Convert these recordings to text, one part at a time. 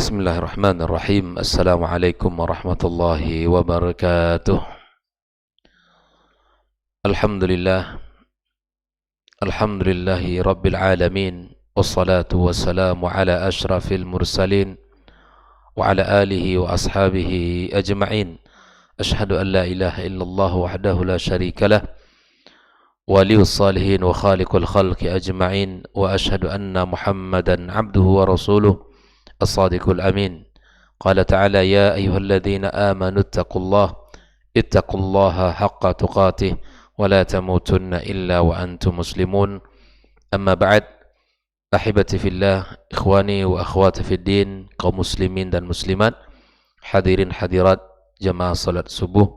Bismillahirrahmanirrahim. Assalamualaikum warahmatullahi wabarakatuh. Alhamdulillah. Alhamdulillahi rabbil alamin. Wassalatu wassalamu ala ashrafil mursalin wa ala alihi wa ashabihi ajma'in. Ashhadu an la ilaha illallah wahdahu la syarika lah, waliyus salihin wa khaliqul khalqi ajma'in, wa ashhadu anna Muhammadan abduhu wa rasuluh as-sadiqul amin. Qala ta'ala ya ayyuhalladzina amanu ittaqullaha haqqa tuqatih wa la tamutunna illa wa antum muslimun. Amma ba'd. Ahibati fillah, ikhwani wa akhwati fid din, kaum muslimin dan muslimat, hadirin hadirat jamaah salat subuh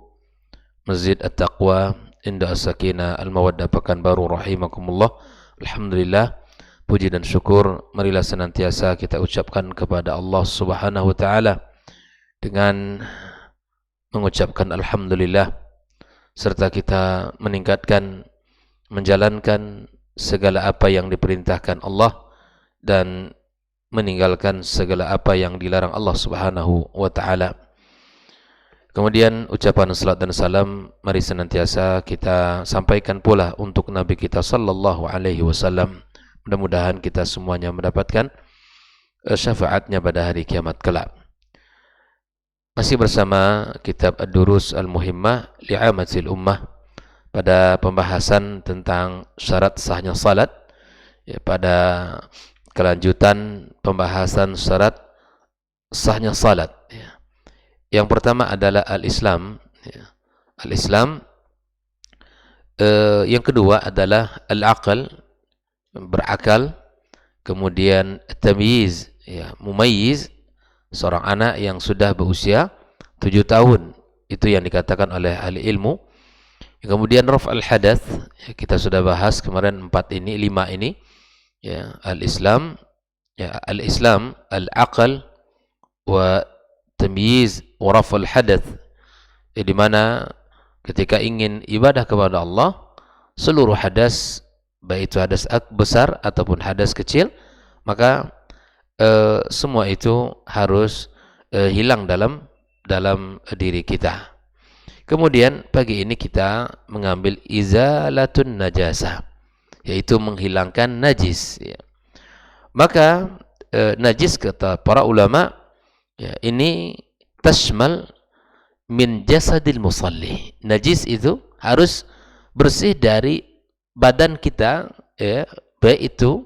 Masjid At-Taqwa Indah As-Sakinah Al-Mawaddah Pekanbaru rahimakumullah. Alhamdulillah, puji dan syukur marilah senantiasa kita ucapkan kepada Allah Subhanahu wa taala dengan mengucapkan alhamdulillah, serta kita meningkatkan menjalankan segala apa yang diperintahkan Allah dan meninggalkan segala apa yang dilarang Allah Subhanahu wa taala. Kemudian ucapan salat dan salam mari senantiasa kita sampaikan pula untuk Nabi kita sallallahu alaihi wasallam. Mudah-mudahan kita semuanya mendapatkan syafaatnya pada hari kiamat kelak. Masih bersama kitab Ad-Durus Al-Muhimmah li'amatil ummah pada pembahasan tentang syarat sahnya salat, ya, pada kelanjutan pembahasan syarat sahnya salat, ya. Yang pertama adalah al-Islam, ya. Al-Islam. Yang kedua adalah al-aql, berakal. Kemudian tamyiz, ya, mumayyiz, seorang anak yang sudah berusia 7 tahun, itu yang dikatakan oleh ahli ilmu. Kemudian raf'al hadath, ya, kita sudah bahas kemarin 5 ini, ya, al-Islam, ya, al-Islam, al-aql wa tamyiz wa raf'al hadath, ya, di mana ketika ingin ibadah kepada Allah, seluruh hadas, baik itu hadas besar ataupun hadas kecil, maka semua itu harus hilang dalam diri kita. Kemudian pagi ini kita mengambil izalatun najasah, yaitu menghilangkan najis, ya. Maka najis kata para ulama, ya, ini tashmal min jasadil musalli. Najis itu harus bersih dari badan kita, ya, baik itu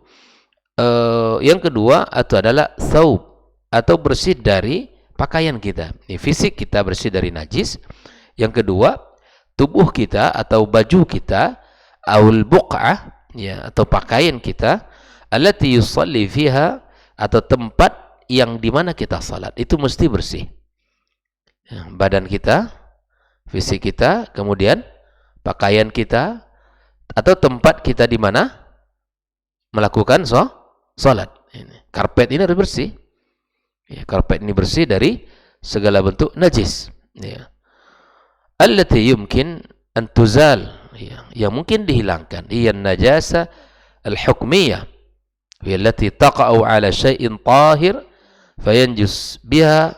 yang kedua atau adalah thawb, atau bersih dari pakaian kita. Ini fisik kita bersih dari najis. Yang kedua, tubuh kita atau baju kita, aul buq'ah, ya, atau pakaian kita, allati yusalli fiha, atau tempat yang dimana kita salat, itu mesti bersih, ya, badan kita, fisik kita, kemudian pakaian kita, atau tempat kita di mana melakukan salat. Ini karpet ini harus bersih, ya, karpet ini bersih dari segala bentuk najis, ya. Allati yumkin an tuzal, ya, yang mungkin dihilangkan, hiya najasa al-hukmiyah, hiya allati taqa'u ala syai'in tahir fayanjus biha,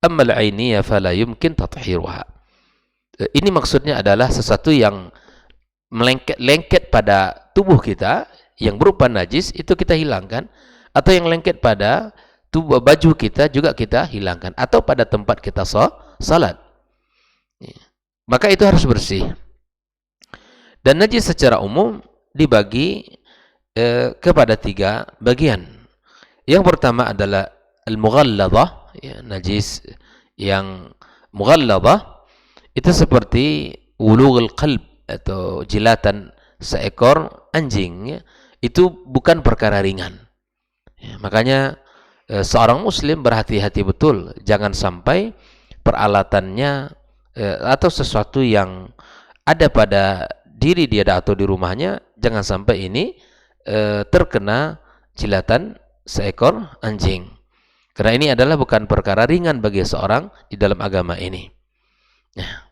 amma al-'ainiyah fala yumkin tathiruha. Ini maksudnya adalah sesuatu yang melengket pada tubuh kita yang berupa najis, itu kita hilangkan, atau yang lengket pada tubuh baju kita juga kita hilangkan, atau pada tempat kita salat, ya. Maka itu harus bersih. Dan najis secara umum dibagi kepada 3 bagian. Yang pertama adalah al-mughalladhah, ya, najis yang mughalladhah itu seperti wulughul qalb, atau jilatan seekor anjing, ya. Itu bukan perkara ringan, ya. Makanya seorang muslim berhati-hati betul, jangan sampai peralatannya atau sesuatu yang ada pada diri dia atau di rumahnya, jangan sampai ini terkena jilatan seekor anjing. Karena ini adalah bukan perkara ringan bagi seorang di dalam agama ini. Nah,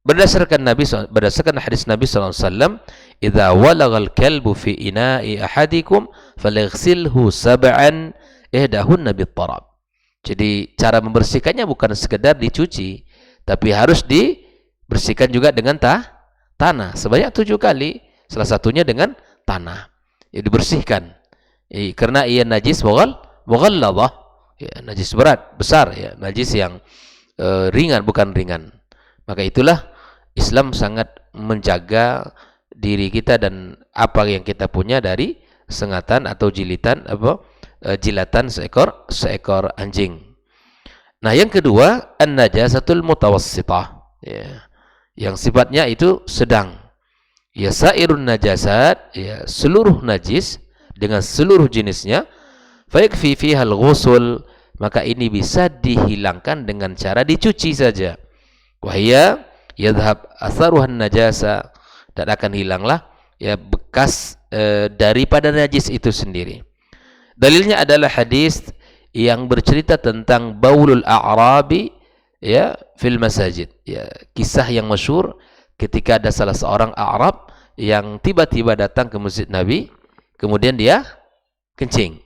berdasarkan hadis Nabi SAW, idza walagal kalbu fi ina'i ahadikum falyaghsilhu sab'an ihdahunna bit-tarab. Jadi cara membersihkannya bukan sekedar dicuci, tapi harus dibersihkan juga dengan tanah sebanyak 7 kali, salah satunya dengan tanah. Ya, dibersihkan. Karena ia najis mughalladhah, ya, najis berat, besar, ya, najis yang ringan, bukan ringan. Maka itulah Islam sangat menjaga diri kita dan apa yang kita punya dari sengatan atau jilatan seekor anjing. Nah, yang kedua, an-najasatul mutawassithah, ya, yang sifatnya itu sedang. Ya, sairun najasat, ya, seluruh najis dengan seluruh jenisnya, fa yakfi fiha al-ghusl, maka ini bisa dihilangkan dengan cara dicuci saja. Wa hiya yadhhab atharuhan najasa, dan akan hilanglah ya bekas daripada najis itu sendiri. Dalilnya adalah hadis yang bercerita tentang baulul a'rabi, ya, fil masajid, ya, kisah yang masyhur ketika ada salah seorang Arab yang tiba-tiba datang ke masjid Nabi, kemudian dia kencing.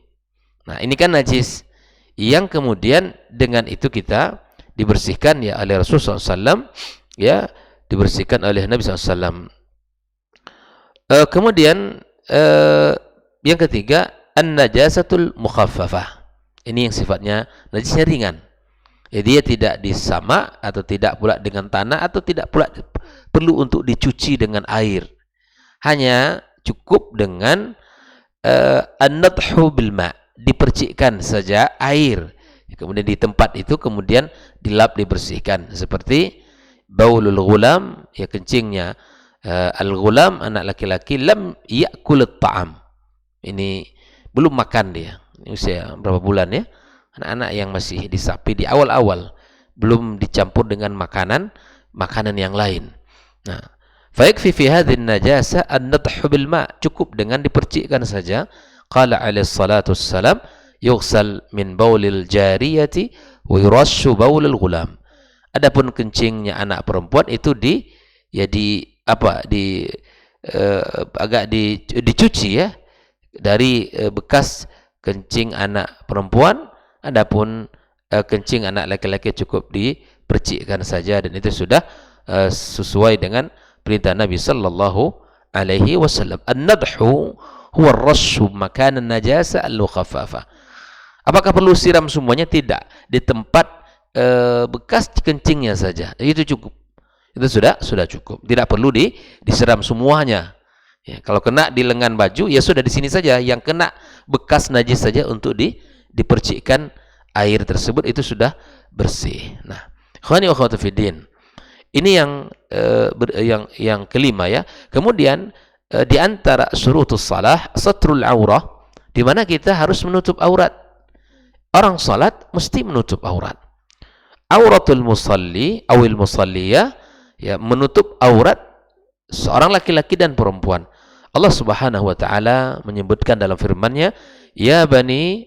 Nah, ini kan najis yang kemudian dengan itu kita dibersihkan ya oleh Rasulullah SAW, ya, dibersihkan oleh Nabi SAW. Kemudian yang ketiga, an-najasatul mukhaffafah. Ini yang sifatnya najisnya ringan. Ya, dia tidak disama atau tidak pula dengan tanah atau tidak pula perlu untuk dicuci dengan air. Hanya cukup dengan an-nadhu bil ma', dipercikkan saja air. Kemudian di tempat itu kemudian dilap, dibersihkan. Seperti baulul ghulam, ya, kencingnya al-ghulam, anak laki-laki, lam ya'kul at-ta'am. Ini belum makan dia. Ini usia berapa bulan ya? Anak-anak yang masih disapi di awal-awal, belum dicampur dengan makanan yang lain. Nah, fa yakfi fi hadhihi an-najasa an-nadhu bil ma', cukup dengan dipercikkan saja. Qala alaihi salatu wassalam, yughsal min baulil jariyati wa yurashu baulul ghulam. Adapun kencingnya anak perempuan itu dicuci ya dari bekas kencing anak perempuan. Adapun kencing anak laki-laki cukup dipercikkan saja, dan itu sudah sesuai dengan perintah Nabi sallallahu alaihi wasallam. An-nadhu huwa ar-rashu makan an-najasa al-mukhaffafa. Apakah perlu siram semuanya? Tidak. Di tempat bekas kencingnya saja, itu cukup. Itu sudah cukup. Tidak perlu disiram semuanya. Ya, kalau kena di lengan baju, ya sudah di sini saja. Yang kena bekas najis saja untuk dipercikkan air tersebut, itu sudah bersih. Nah, ikhwani wa akhwati fiddin, ini yang kelima ya. Kemudian di antara syurutus salah satrul aurah, di mana kita harus menutup aurat. Orang salat mesti menutup aurat. Auratul musalli awil musalliyah, ya, menutup aurat seorang laki-laki dan perempuan. Allah Subhanahu wa taala menyebutkan dalam firman-Nya, ya bani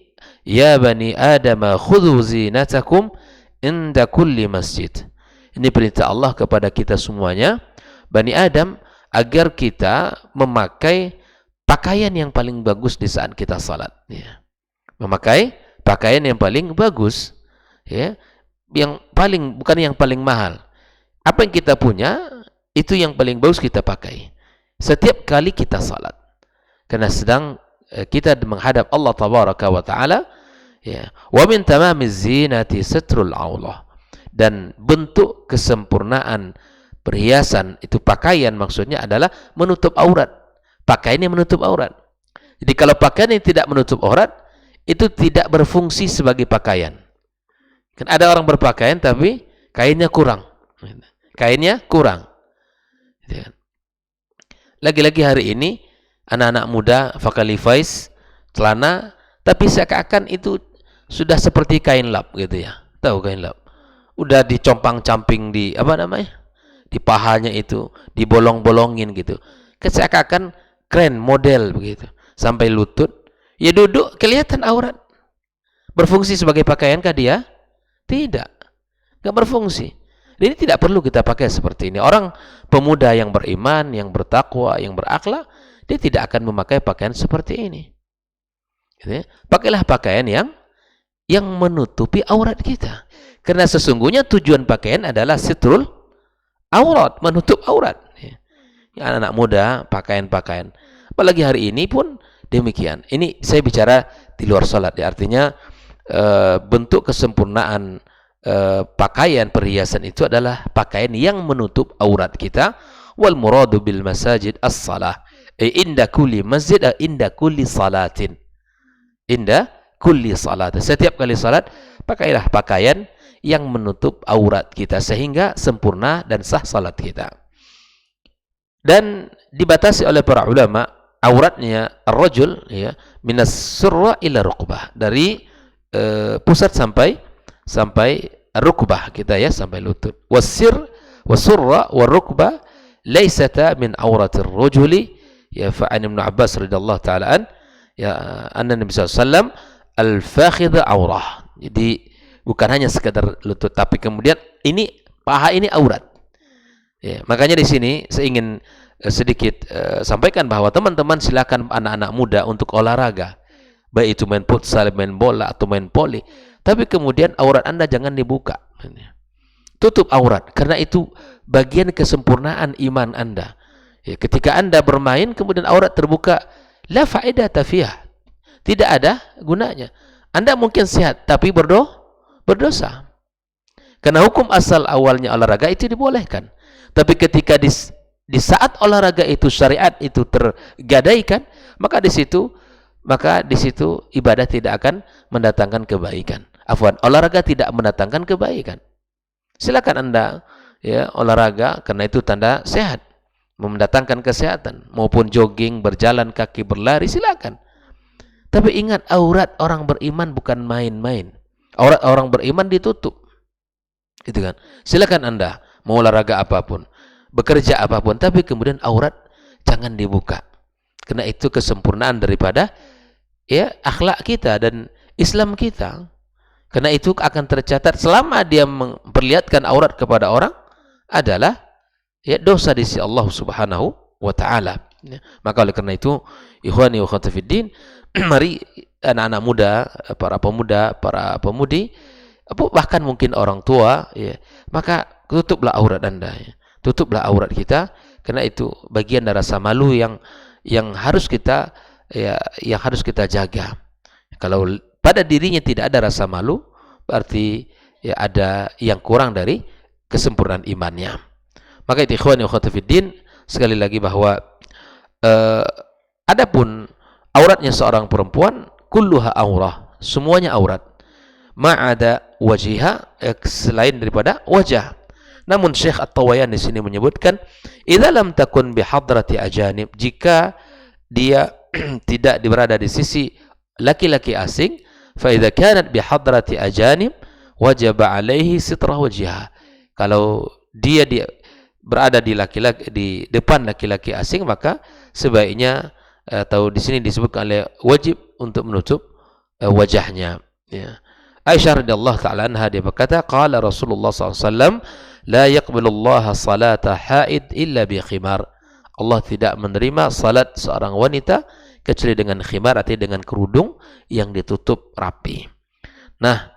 Adam khudhu zinatakum inda kulli masjid. Ini perintah Allah kepada kita semuanya, Bani Adam, agar kita memakai pakaian yang paling bagus di saat kita salat, ya. Memakai pakaian yang paling bagus, ya, bukan yang paling mahal. Apa yang kita punya itu yang paling bagus kita pakai setiap kali kita salat, karena sedang kita menghadap Allah tabaraka wa taala, ya. Wa min tamamiz zinati satrul aulah, dan bentuk kesempurnaan perhiasan itu pakaian, maksudnya adalah menutup aurat. Pakaian yang menutup aurat. Jadi kalau pakaian yang tidak menutup aurat itu tidak berfungsi sebagai pakaian. Kan ada orang berpakaian tapi kainnya kurang. Kainnya kurang. Lagi-lagi hari ini anak-anak muda pakai Levi's celana, tapi seakan-akan itu sudah seperti kain lap gitu ya. Tahu kain lap? Udah dicompang-camping di di pahanya itu, dibolong-bolongin gitu. Seakan-akan keren model begitu. Sampai lutut. Ya duduk kelihatan aurat. Berfungsi sebagai pakaiankah dia? Tidak. Enggak berfungsi. Ini tidak perlu kita pakai seperti ini. Orang pemuda yang beriman, yang bertakwa, yang berakhlak, dia tidak akan memakai pakaian seperti ini. Gitu ya. Pakailah pakaian yang yang menutupi aurat kita. Karena sesungguhnya tujuan pakaian adalah sitrul aurat, menutup aurat. Ya, anak-anak muda pakaian-pakaian. Apalagi hari ini pun demikian. Ini saya bicara di luar salat, ya. Artinya bentuk kesempurnaan pakaian perhiasan itu adalah pakaian yang menutup aurat kita. Wal muradu bil masajid as-salah. Inda kulli masjid, inda kulli salatin. Inda kulli salat. Setiap kali salat, pakailah pakaian yang menutup aurat kita sehingga sempurna dan sah salat kita. Dan dibatasi oleh para ulama auratnya ar-rajul, ya, minas surra ila rukbah, dari pusat sampai rukbah kita, ya, sampai lutut. Wasir wasurra warukbah laysata min auratir rajuli, ya, fa'an Ibnu Abbas radhiyallahu ta'ala an, ya, anna Nabi sallallahu alaihi wasallam al-fakhidha aurah. Jadi bukan hanya sekadar lutut, tapi kemudian ini paha ini aurat. Ya, makanya di sini saya ingin sedikit sampaikan bahwa teman-teman silakan anak-anak muda untuk olahraga, baik itu main futsal, main bola atau main voli, tapi kemudian aurat Anda jangan dibuka. Tutup aurat, karena itu bagian kesempurnaan iman Anda. Ya, ketika Anda bermain kemudian aurat terbuka, la faedata fiyah, tidak ada gunanya. Anda mungkin sehat tapi berdosa. Karena hukum asal awalnya olahraga itu dibolehkan. Tapi ketika di saat olahraga itu syariat itu tergadaikan, maka di situ ibadah tidak akan mendatangkan kebaikan. Afwan, olahraga tidak mendatangkan kebaikan. Silakan Anda, ya, olahraga karena itu tanda sehat, mendatangkan kesehatan, maupun jogging, berjalan kaki, berlari, silakan. Tapi ingat, aurat orang beriman bukan main-main. Aurat orang beriman ditutup. Gitu kan? Silakan Anda mau olahraga apapun, bekerja apapun, tapi kemudian aurat jangan dibuka. Karena itu kesempurnaan daripada, ya, akhlak kita dan Islam kita. Karena itu akan tercatat selama dia memperlihatkan aurat kepada orang adalah, ya, dosa di sisi Allah Subhanahu wa taala. Ya. Maka oleh karena itu, ikhwani wa akhwati fiddin, mari anak-anak muda, para pemuda, para pemudi, bahkan mungkin orang tua, ya, maka tutuplah aurat Anda, ya. Tutuplah aurat kita, karena itu bagian dari rasa malu yang harus kita, ya, yang harus kita jaga. Kalau pada dirinya tidak ada rasa malu, berarti, ya, ada yang kurang dari kesempurnaan imannya. Maka itu ikhwani wa akhwati fiddin, sekali lagi bahwa adapun auratnya seorang perempuan kulluha aurah, semuanya aurat, ma'ada wajiha, selain daripada wajah. Namun Syekh At-Tawayan di sini menyebutkan, idza lam takun bihadrati ajanib, jika dia tidak berada di sisi laki-laki asing, fa idza kanat bihadrati ajanib wajaba alaihi sitrah wajhiha. Kalau dia berada di depan laki-laki asing, maka sebaiknya, atau di sini disebutkan oleh, wajib untuk menutup wajahnya, ya. Aisyah radhiyallahu ta'ala anha, dia berkata, qala Rasulullah SAW, la yaqbalullaha salata haid illa bi khimar. Allah tidak menerima salat seorang wanita kecuali dengan khimar, artinya dengan kerudung yang ditutup rapi. Nah,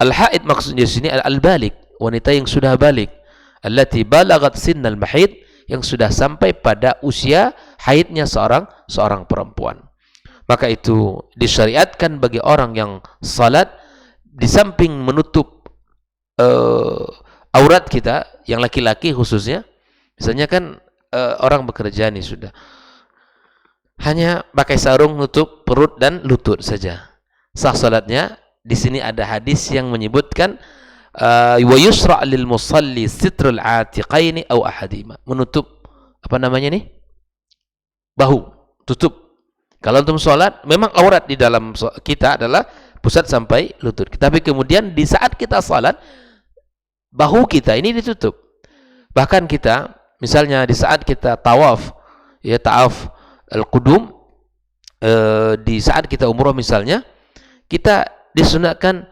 al-haid maksudnya di sini al-balik, wanita yang sudah balik, allati balagat sinnal mahid, yang sudah sampai pada usia haidnya seorang perempuan. Maka itu disyariatkan bagi orang yang salat, di samping menutup aurat kita yang laki-laki khususnya, misalnya kan orang bekerja nih sudah hanya pakai sarung nutup perut dan lutut saja, sah salatnya. Di sini ada hadis yang menyebutkan wa yusra' lil musalli sitrul atiqaini aw ahadima, menutup apa namanya nih, bahu, tutup. Kalau untuk salat memang aurat di dalam kita adalah pusat sampai lutut, tapi kemudian di saat kita salat bahu kita ini ditutup. Bahkan kita misalnya di saat kita tawaf, ya, tawaf al-qudum, di saat kita umroh misalnya, kita disunahkan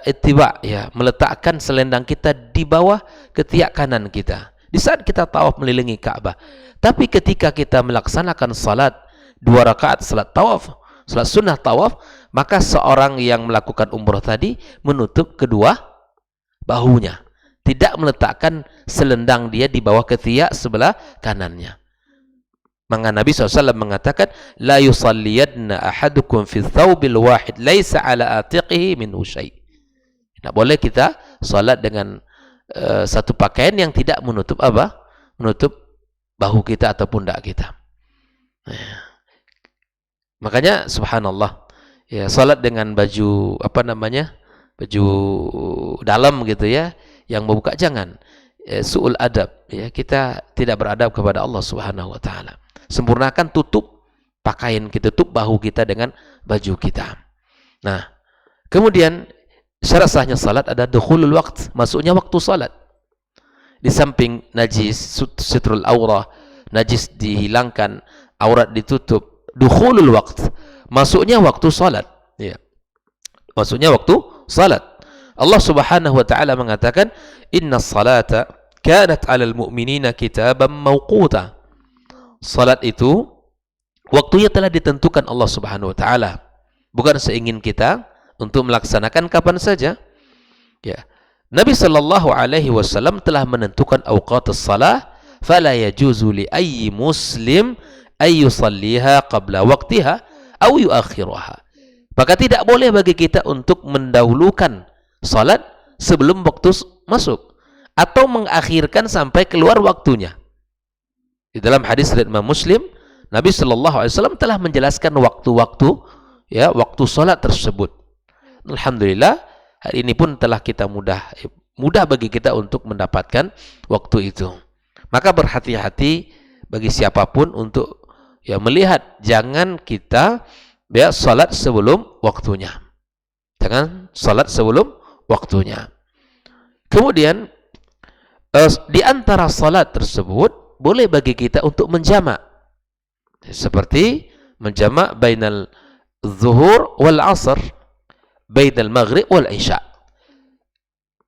ittiba, ya, meletakkan selendang kita di bawah ketiak kanan kita di saat kita tawaf melilingi Ka'bah. Tapi ketika kita melaksanakan salat 2 rakaat salat tawaf, salat sunnah tawaf, maka seorang yang melakukan umroh tadi menutup kedua bahunya, tidak meletakkan selendang dia di bawah ketiak sebelah kanannya. Maka Nabi SAW mengatakan, la yusalliyanna ahadukum fi thawbil wahid laisa ala atiqihi minhu syai'. Tidak boleh kita salat dengan satu pakaian yang tidak menutup apa? Menutup bahu kita atau pundak kita. Makanya subhanallah, ya, salat dengan baju apa namanya? Baju dalam gitu ya, yang membuka, jangan. Su'ul adab, ya, kita tidak beradab kepada Allah Subhanahu wa taala. Sempurnakan tutup pakaian kita, tutup bahu kita dengan baju kita. Nah, kemudian syarat sahnya salat ada dukhulul waqt, masuknya waktu salat. Di samping najis, sitrul aurah, najis dihilangkan, aurat ditutup, dukhulul waqt, masuknya waktu salat, ya. Masuknya waktu salat. Allah Subhanahu wa taala mengatakan, "Innas salata kanat 'alal mu'minina kitaban mawquta." Salat itu waktunya telah ditentukan Allah Subhanahu wa taala. Bukan seingin kita untuk melaksanakan kapan saja. Ya. Nabi sallallahu alaihi wasallam telah menentukan awqatus salah, fala yajuzu li ayyi muslim ay yusalliha qabla waqtiha aw yuakhiruha. Maka tidak boleh bagi kita untuk mendahulukan salat sebelum waktu masuk atau mengakhirkan sampai keluar waktunya. Di dalam hadis riwayat Imam Muslim, Nabi sallallahu alaihi wasallam telah menjelaskan waktu-waktu, ya, waktu salat tersebut. Alhamdulillah, hari ini pun telah kita mudah bagi kita untuk mendapatkan waktu itu. Maka berhati-hati bagi siapapun untuk, ya, melihat, jangan kita, ya, salat sebelum waktunya. Jangan salat sebelum waktunya. Kemudian di antara salat tersebut boleh bagi kita untuk menjamak, seperti menjamak bainal zuhur wal asr, bainal maghrib wal isya,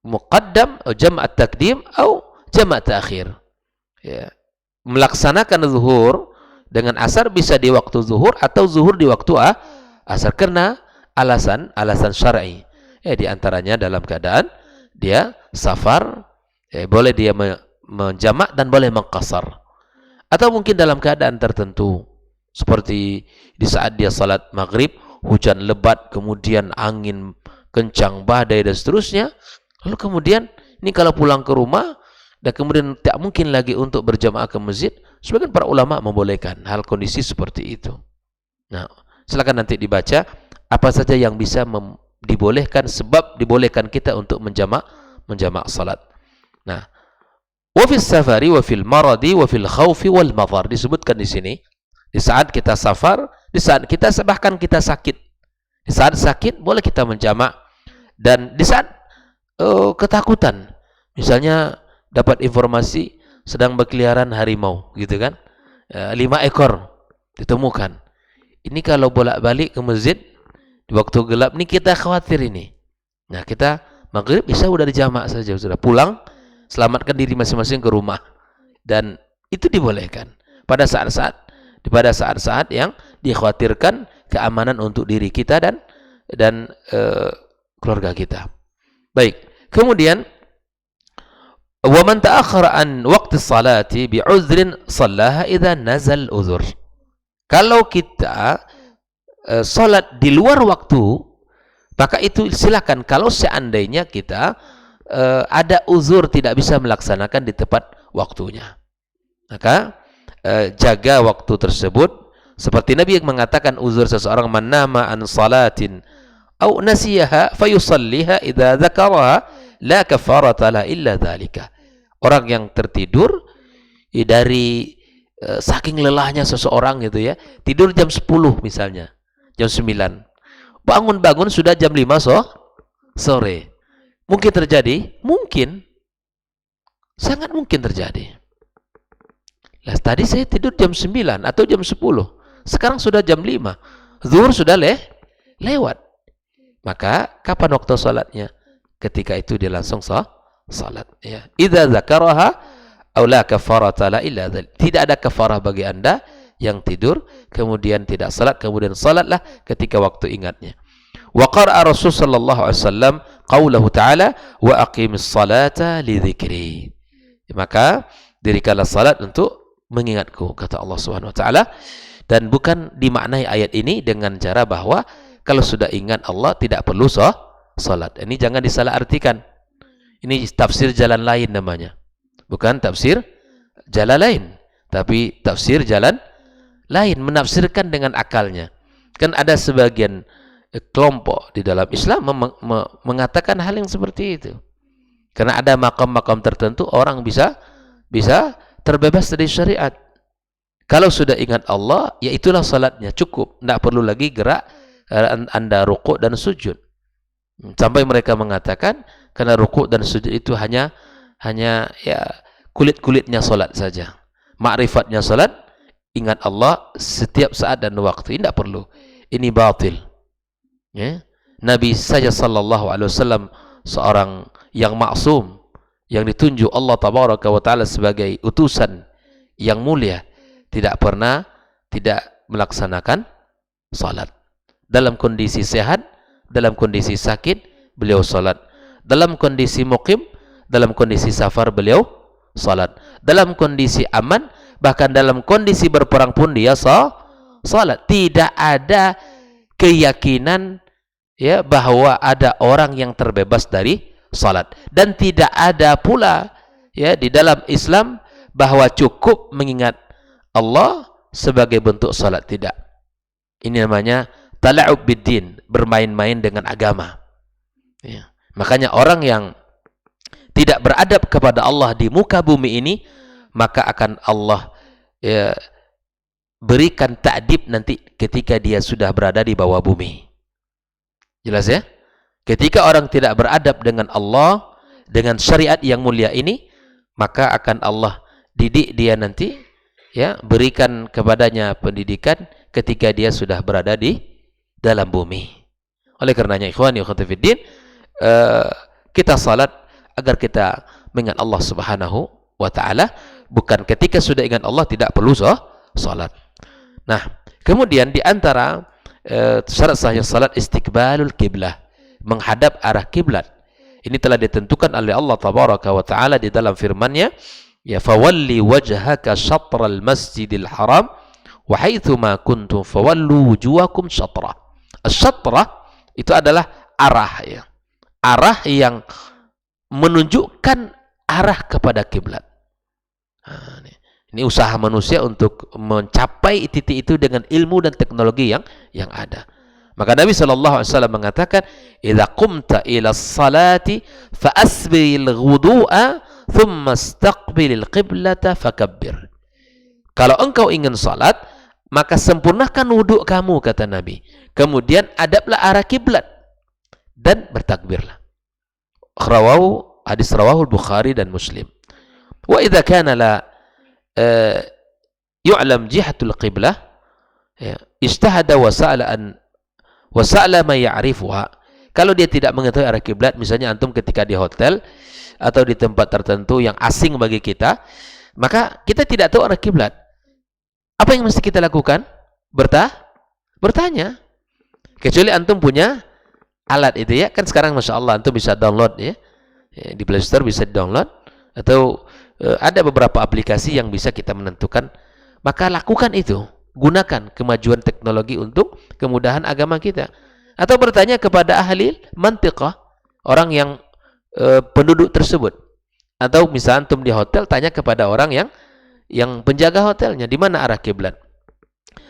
muqaddam atau jama' takdim atau jama' ta'khir, ya. Melaksanakan zuhur dengan asar bisa di waktu zuhur atau zuhur di waktu asar karena alasan syar'i, ya, di antaranya dalam keadaan dia safar, ya, boleh dia menjamak dan boleh mengqasar, atau mungkin dalam keadaan tertentu seperti di saat dia salat maghrib, hujan lebat, kemudian angin kencang, badai dan seterusnya, lalu kemudian ini kalau pulang ke rumah dan kemudian tak mungkin lagi untuk berjamaah ke masjid, sebagian para ulama membolehkan hal kondisi seperti itu. Nah, silakan nanti dibaca apa saja yang bisa dibolehkan, sebab dibolehkan kita untuk menjamak salat. Nah, wa fis safari wa fil maradi wa fil khaufi wal madhar, disebutkan di sini di saat kita safar, di saat kita bahkan kita sakit. Di saat sakit boleh kita menjamak, dan di saat ketakutan, misalnya dapat informasi sedang berkeliaran harimau gitu kan, 5 ekor ditemukan. Ini kalau bolak-balik ke masjid di waktu gelap ini kita khawatir ini. Nah, kita maghrib bisa udah dijamak saja, sudah pulang, selamatkan diri masing-masing ke rumah, dan itu dibolehkan pada saat-saat yang dikhawatirkan keamanan untuk diri kita dan keluarga kita. Baik, kemudian wa man ta'akhkhara an waqti salati bi'udhrin shallaha idza nazal uzur. Kalau kita salat di luar waktu, maka itu silakan kalau seandainya kita ada uzur tidak bisa melaksanakan di tepat waktunya. Maka jaga waktu tersebut, seperti Nabi yang mengatakan uzur seseorang, man nama an salatin aw nasiyaha fayusalliha idza dzakaraha la kafarata la illa dzalika. Orang yang tertidur dari saking lelahnya seseorang gitu ya, tidur jam 10 misalnya, jam 9, bangun-bangun sudah jam 5 sore. Mungkin terjadi? Mungkin. Sangat mungkin terjadi. Lah, tadi saya tidur jam 9 atau jam 10. Sekarang sudah jam 5. Zuhur sudah lewat. Maka kapan waktu salatnya? Ketika itu dia langsung salat, ya. Idza dzakaraha aw la kafarata la illa dzalik. Tidak ada kafarah bagi Anda yang tidur, kemudian tidak salat, kemudian salatlah ketika waktu ingatnya. Wa qara'a Rasul sallallahu alaihi wasallam qaulahu ta'ala wa aqimis salata li dzikri. Maka dirikanlah salat untuk mengingatku, kata Allah Subhanahu wa taala. Dan bukan dimaknai ayat ini dengan cara bahwa kalau sudah ingat Allah tidak perlu salat. Ini jangan disalahartikan. Ini tafsir jalan lain namanya. Bukan tafsir jalan lain, tapi tafsir jalan lain, menafsirkan dengan akalnya. Kan ada sebagian kelompok di dalam Islam mengatakan hal yang seperti itu. Karena ada makam-makam tertentu orang bisa terbebas dari syariat. Kalau sudah ingat Allah, ya itulah salatnya, cukup. Tidak perlu lagi gerak Anda rukuk dan sujud. Sampai mereka mengatakan karena rukuk dan sujud itu hanya ya kulit-kulitnya salat saja. Ma'rifatnya salat, ingat Allah setiap saat dan waktu. Tidak perlu. Ini batil. Ya. Nabi saja sallallahu alaihi wasallam seorang yang maksum, yang ditunjuk Allah tabaraka wa taala sebagai utusan yang mulia, tidak pernah tidak melaksanakan salat. Dalam kondisi sehat, dalam kondisi sakit, beliau salat. Dalam kondisi muqim, dalam kondisi safar, beliau salat. Dalam kondisi aman, bahkan dalam kondisi berperang pun dia salat. Tidak ada keyakinan ya bahwa ada orang yang terbebas dari salat, dan tidak ada pula ya di dalam Islam bahwa cukup mengingat Allah sebagai bentuk salat. Tidak. Ini namanya tala'ub biddin, bermain-main dengan agama. Ya. Makanya orang yang tidak beradab kepada Allah di muka bumi ini, maka akan Allah ya, berikan ta'dib nanti ketika dia sudah berada di bawah bumi. Jelas ya? Ketika orang tidak beradab dengan Allah, dengan syariat yang mulia ini, maka akan Allah didik dia nanti, ya, berikan kepadanya pendidikan ketika dia sudah berada di dalam bumi. Oleh karenanya ikhwani wa akhwati fiddin, kita salat agar kita mengingat Allah Subhanahu wa taala, bukan ketika sudah ingat Allah tidak perlu salat. Nah, kemudian di antara syarat sahnya salat istiqbalul qiblah, menghadap arah kiblat. Ini telah ditentukan oleh Allah tabaraka wa taala di dalam firman-Nya, ya fawalli wajhaka syatral masjidil haram wa haitsu ma kuntum fawallu wujuhakum syatra. Asy-syatra itu adalah arah, ya. Arah yang menunjukkan arah kepada kiblat. Nah, ini usaha manusia untuk mencapai titik itu dengan ilmu dan teknologi yang ada. Maka Nabi SAW mengatakan, "Idza qumta ila salati fa asbil wudu'a thumma istaqbilil qiblata fakabbir." Kalau engkau ingin salat, maka sempurnakan wuduk kamu, kata Nabi. Kemudian adablah arah kiblat dan bertakbirlah. Hadis rawahul Bukhari dan Muslim. Wa idza kana la yu'lam jihatul qiblah, ijtahada wa sa'ala ma ya'rifuha. Kalau dia tidak mengetahui arah kiblat, misalnya antum ketika di hotel atau di tempat tertentu yang asing bagi kita, maka kita tidak tahu arah kiblat. Apa yang mesti kita lakukan? Bertanya. Kecuali antum punya alat itu, ya. Kan sekarang Masya Allah antum bisa download, ya. Di Play Store bisa download, atau ada beberapa aplikasi yang bisa kita menentukan. Maka lakukan itu. Gunakan kemajuan teknologi untuk kemudahan agama kita. Atau bertanya kepada ahli mantiqah, orang yang penduduk tersebut. Atau misalnya antum di hotel, tanya kepada orang yang penjaga hotelnya, di mana arah kiblat,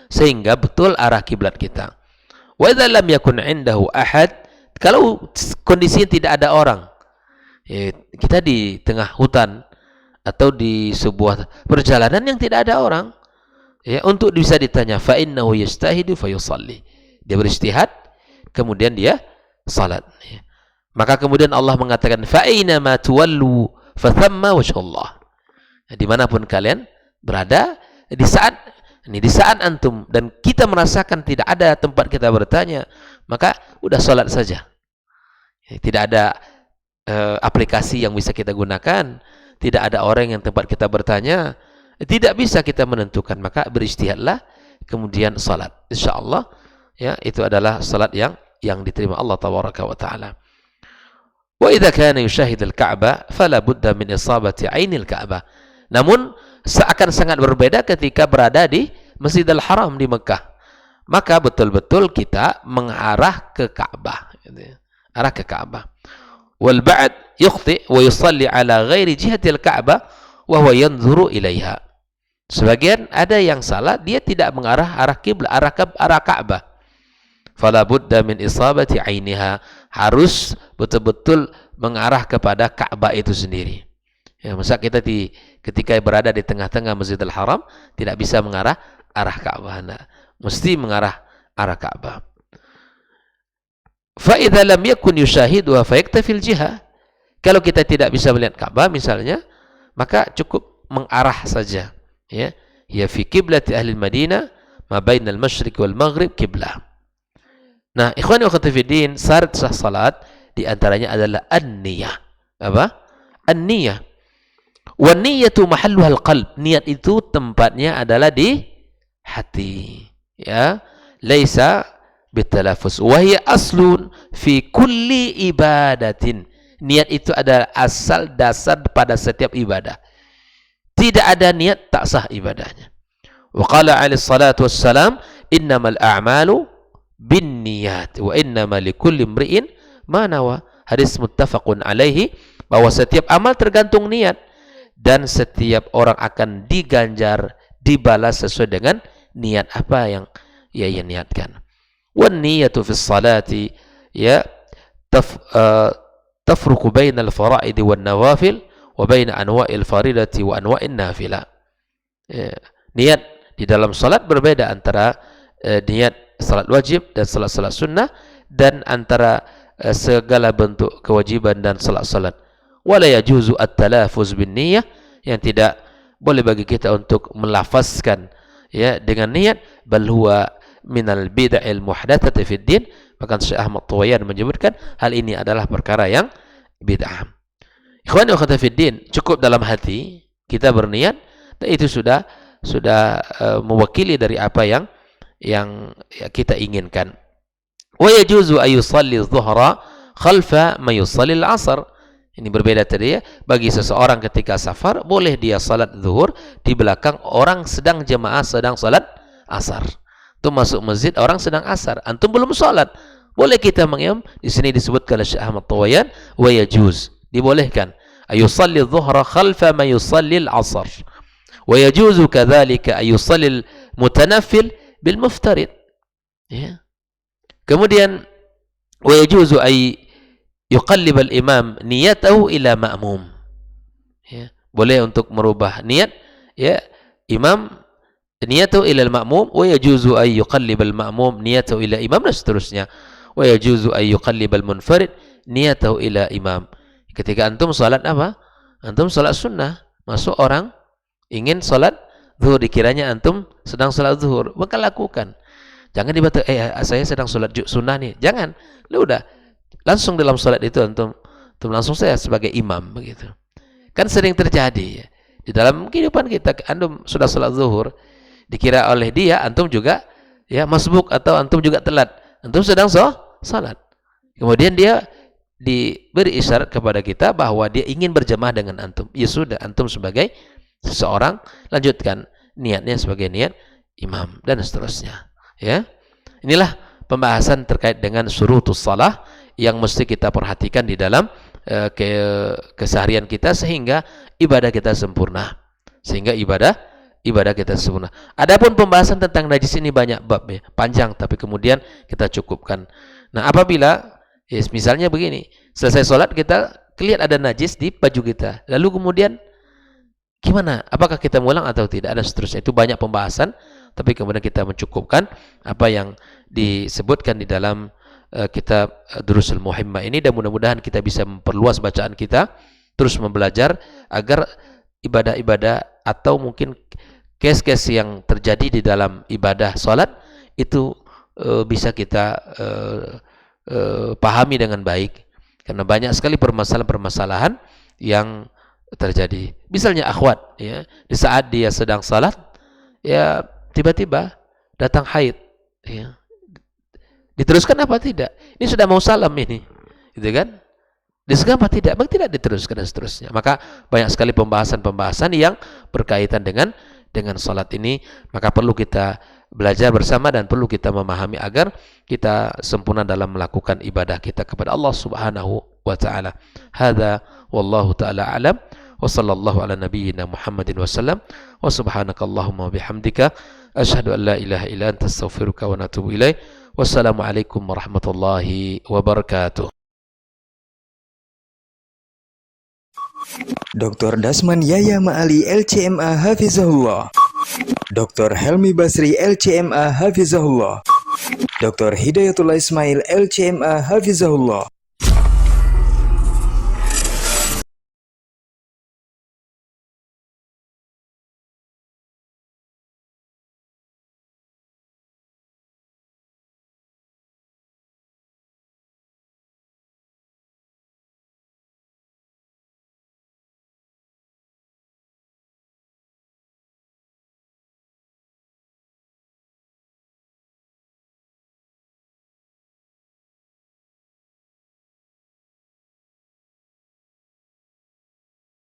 sehingga betul arah kiblat kita. Wa idza lam yakun 'indahu ahad, kalau kondisinya tidak ada orang, ya, kita di tengah hutan atau di sebuah perjalanan yang tidak ada orang, ya, untuk bisa ditanya, fa innahu yastahidu fayusalli, dia beristihad kemudian dia salat, ya. Maka kemudian Allah mengatakan, fa aina ma tuwallu fa thamma wajhullah, ya, dimanapun kalian berada, di saat antum dan kita merasakan tidak ada tempat kita bertanya, maka udah salat saja, ya. Tidak ada aplikasi yang bisa kita gunakan, tidak ada orang yang tempat kita bertanya, Tidak bisa kita menentukan, maka beristihadlah kemudian salat. Insyaallah ya, itu adalah salat yang diterima Allah tabaraka wa taala. Wa idza kana yushahid al-Ka'bah fala budda min isabati 'ainil Ka'bah. Namun seakan sangat berbeda ketika berada di Masjidil Haram di Mekah. Maka betul-betul kita mengarah ke Ka'bah, gitu ya. Arah ke Ka'bah. Wal ba'd yukhti wa yusalli ala ghairi jihatil Ka'bah wa huwa yanzuru ilaiha. Sebagian ada yang salah, dia tidak mengarah arah kiblat, arah Ka'bah. Fala budda min isabati 'ainiha, harus betul-betul mengarah kepada Ka'bah itu sendiri. Ya, masa kita ketika berada di tengah-tengah Masjidil Haram tidak bisa mengarah arah Ka'bah, nah, mesti mengarah arah Ka'bah. Fa idza lam yakun yushahiduha fa yaktafil jihah. Kalau kita tidak bisa melihat Ka'bah misalnya, maka cukup mengarah saja, ya. Ya fi kiblati ahli Madinah ma bainal masyriq wal maghrib kiblah. Nah, ikhwani wa akhwati fiddin, syarat sah salat di antaranya adalah an-niyah. Apa? An-niyah. Wa niyyatu mahalluha al-qalb. Niat itu tempatnya adalah di hati. Ya, laisa bitalaffuz. Wa hiya aslun fi kulli ibadatin. Niat itu adalah asal dasar pada setiap ibadah. Tidak ada niat tak sah ibadahnya. Wa qala alaihi salatu wassalam, innamal a'malu bin niyat wa innama likulli imri'in ma nawa. Hadis muttafaqun alaihi, bahwa setiap amal tergantung niat dan setiap orang akan diganjar, dibalas sesuai dengan niat apa yang ia niatkan. Wan niyatu fi sholati ya tafruqu bainal fara'id wan nawafil wa bain anwa'il faridati wa anwa'in nafilah. Niat di dalam salat berbeda antara niat salat wajib dan salat-salat sunnah, dan antara segala bentuk kewajiban dan salat-salat. Wala yajuzu at-talafuz bin niyyah, yang tidak boleh bagi kita untuk melafazkan ya dengan niat, bal huwa minal bid'il muhdatsati fid din. Bahkan Syekh Ahmad Tuwayan menyebutkan hal ini adalah perkara yang bid'ah. Ikhwani wa akhwati fid din, cukup dalam hati kita berniat, dan itu sudah mewakili dari apa yang kita inginkan. Wa yajuzu ay yusalli adh-dhuhra khalfa ma yusalli al-'asr. Ini berbeda tadi ya. Bagi seseorang ketika safar, boleh dia salat zuhur di belakang orang sedang jemaah sedang salat asar. Itu masuk masjid orang sedang asar, antum belum salat, boleh kita mengimam. Di sini disebutkan oleh Syekh Ahmad Tuwayan, wa yajuz, dibolehkan ay yusalli adh-dhuhra khalfa ma yusalli al-'asr. Wa yajuzu kadzalika ay yusalli al-mutanaffil bil muftarid. Ya. Kemudian wa yajuzu ay yuqallib al imam niyatahu ila ma'mum. Ya. Boleh untuk merubah niat ya imam niyatahu ila al ma'mum, wa yajuzu ay yuqallib al ma'mum niyatahu ila imam, dan seterusnya. Wa yajuzu ay yuqallib al munfarid niyatahu ila imam. Ketika antum salat apa? Antum salat sunnah, masuk orang ingin salat zuhur, dikiranya antum sedang salat zuhur, maka lakukan. Jangan dibaca, saya sedang salat sunnah nih. Jangan. Lu udah langsung dalam salat itu antum langsung saya sebagai imam begitu. Kan sering terjadi ya. Di dalam kehidupan kita, antum sudah salat zuhur, dikira oleh dia antum juga ya masbuk atau antum juga telat. Antum sedang salat. Kemudian dia diberi isyarat kepada kita bahwa dia ingin berjamaah dengan antum. Ya sudah, antum sebagai seseorang lanjutkan niatnya sebagai niat imam, dan seterusnya. Ya, inilah pembahasan terkait dengan syurutus shalah yang mesti kita perhatikan di dalam keseharian kita sehingga ibadah kita sempurna. Adapun pembahasan tentang najis ini banyak bab ya, panjang, tapi kemudian kita cukupkan. Nah, apabila misalnya begini, selesai sholat kita kelihatan ada najis di baju kita, lalu kemudian gimana? Apakah kita mengulang atau tidak? Dan seterusnya. Itu banyak pembahasan, tapi kemudian kita mencukupkan apa yang disebutkan di dalam kitab Durusul Muhimmah ini, dan mudah-mudahan kita bisa memperluas bacaan kita, terus membelajar agar ibadah-ibadah atau mungkin case-case yang terjadi di dalam ibadah salat itu bisa kita pahami dengan baik, karena banyak sekali permasalahan-permasalahan yang terjadi. Misalnya akhwat, ya, di saat dia sedang salat, ya tiba-tiba datang haid, ya. Diteruskan apa tidak? Ini sudah mau salam ini, gitu kan? Diteruskan apa tidak? Memang tidak diteruskan dan seterusnya. Maka banyak sekali pembahasan-pembahasan yang berkaitan dengan salat ini. Maka perlu kita belajar bersama dan perlu kita memahami agar kita sempurna dalam melakukan ibadah kita kepada Allah Subhanahu wa taala. Hadza wallahu taala alam. Wa sallallahu ala nabiyyina Muhammadin wasallam. Wa subhanakallahumma wa bihamdika asyhadu an la ilaha illa anta astaghfiruka wa atubu ilaik. Wassalamualaikum warahmatullahi wabarakatuh. Dr. Dasman Yaya Ma'ali LCMA Hafizahullah, Dr. Helmi Basri LCMA Hafizahullah, Dr. Hidayatullah Ismail LCMA Hafizahullah.